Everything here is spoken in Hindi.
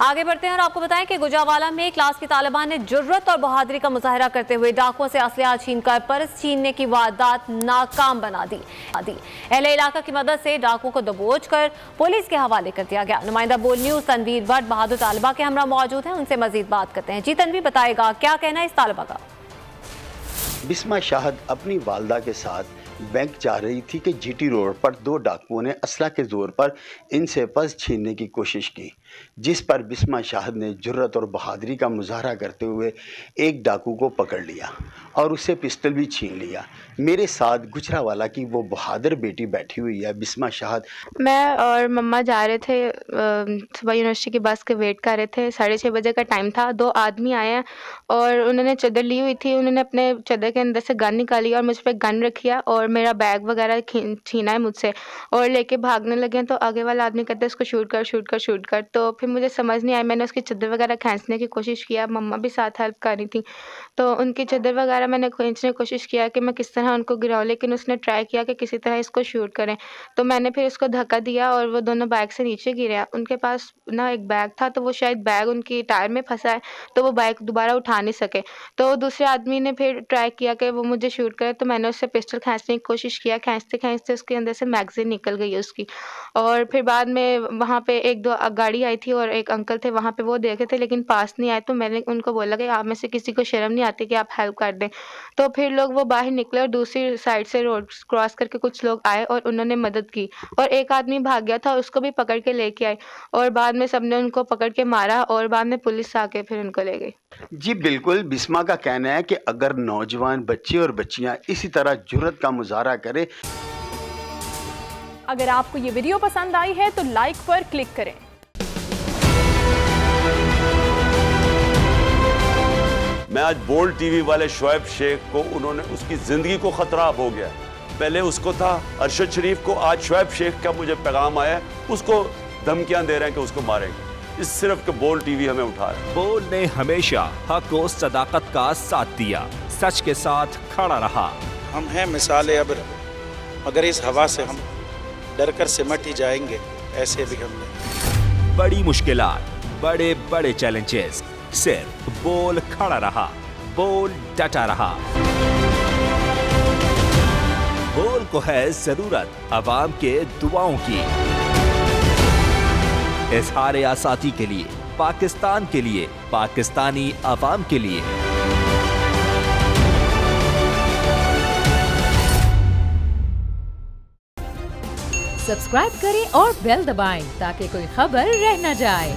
आगे बढ़ते हैं और आपको बताएं कि गुजरावाला में क्लास की तालिबान ने जुर्रत और बहादुरी का मुजाहरा करते हुए डाकुओं से असलहा छीनकर पर्स छीनने की वारदात नाकाम बना दी। अहले इलाका की मदद से डाकुओं को दबोच कर पुलिस के हवाले कर दिया गया। नुमाइंदा बोल न्यूज तनवीर भट्ट बहादुर तालिबा के हमरा मौजूद हैं, उनसे मजीद बात करते हैं। जी तनवीर, बताएगा क्या कहना है इस तालिबा का? बिस्मा शाहद अपनी वालदा के साथ बैंक जा रही थी कि जीटी रोड पर दो डाकुओं ने असला के जोर पर इनसे पर्स छीनने की कोशिश की, जिस पर बिस्मा शाहद ने जुर्रत और बहादुरी का मुजाहरा करते हुए एक डाकू को पकड़ लिया और उससे पिस्टल भी छीन लिया। मेरे साथ गुजरावाला की वो बहादुर बेटी बैठी हुई है, बिस्मा शाहद। मैं और मम्मा जा रहे थे, सुबह यूनिवर्सिटी की बस के वेट कर रहे थे। 6:30 बजे का टाइम था। दो आदमी आए हैं और उन्होंने चादर ली हुई थी। उन्होंने अपने चादर के अंदर से गन निकाली और मुझ पर गन रखी है और मेरा बैग वगैरह छीना है मुझसे और लेके भागने लगे। तो आगे वाला आदमी कहता है इसको शूट कर शूट कर शूट कर। तो फिर मुझे समझ नहीं आया, मैंने उसकी चादर वगैरह खींचने की कोशिश किया। मम्मा भी साथ हेल्प कर रही थी, तो उनकी चादर वगैरह मैंने खींचने की कोशिश किया कि मैं किस तरह उनको गिराऊं, लेकिन उसने ट्राई किया कि किसी तरह इसको शूट करें। तो मैंने फिर उसको धक्का दिया और वो दोनों बैग से नीचे गिरे। उनके पास ना एक बैग था, तो वो शायद बैग उनकी टायर में फंसा है, तो वो बैग दोबारा उठा नहीं सके। तो दूसरे आदमी ने फिर ट्राई किया कि वो मुझे शूट करे, तो मैंने उससे पिस्टल खींचने की कोशिश किया। खींचते खींचते उसके अंदर से मैगजीन निकल गई उसकी। और फिर बाद में वहाँ पे एक दो गाड़ी आई थी और एक अंकल थे वहाँ पे, वो देखे थे लेकिन पास नहीं आए। तो मैंने उनको बोला कि आप में से किसी को शर्म नहीं आती कि आप हेल्प कर दें। तो फिर लोग वो बाहर निकले और दूसरी साइड से रोड क्रॉस करके कुछ लोग आए और उन्होंने मदद की और एक आदमी भाग गया था, उसको भी पकड़ के लेके आए और बाद में सबने उनको पकड़ के मारा और बाद में पुलिस आके फिर उनको ले गई। जी बिल्कुल, बिस्मा का कहना है कि अगर नौजवान बच्चे और बच्चियां इसी तरह जुर्रत का मुजाहरा करें। अगर आपको ये वीडियो पसंद आई है तो लाइक पर क्लिक करें। मैं आज बोल्ड टीवी वाले शोएब शेख को, उन्होंने उसकी जिंदगी को खतरा हो गया। पहले उसको था अरशद शरीफ को, आज शोएब शेख का मुझे पैगाम आया है, उसको धमकियां दे रहे हैं कि उसको मारेंगे। इस सिर्फ के बोल्ड टीवी हमें उठा रहा है। बोल्ड ने हमेशा हक और सदाकत का साथ दिया, सच के साथ खड़ा रहा। हम हैं मिसाल अब्र, मगर इस हवा से हम डर कर सिमट ही जाएंगे, ऐसे भी हमने। बड़ी मुश्किलात, बड़े बड़े चैलेंजेस, सिर्फ बोल खड़ा रहा, बोल डटा रहा। बोल को है जरूरत अवाम के दुआओं की। इजहार आसाती के लिए, पाकिस्तान के लिए, पाकिस्तानी अवाम के लिए। सब्सक्राइब करें और बेल दबाएं ताकि कोई खबर रह न जाए।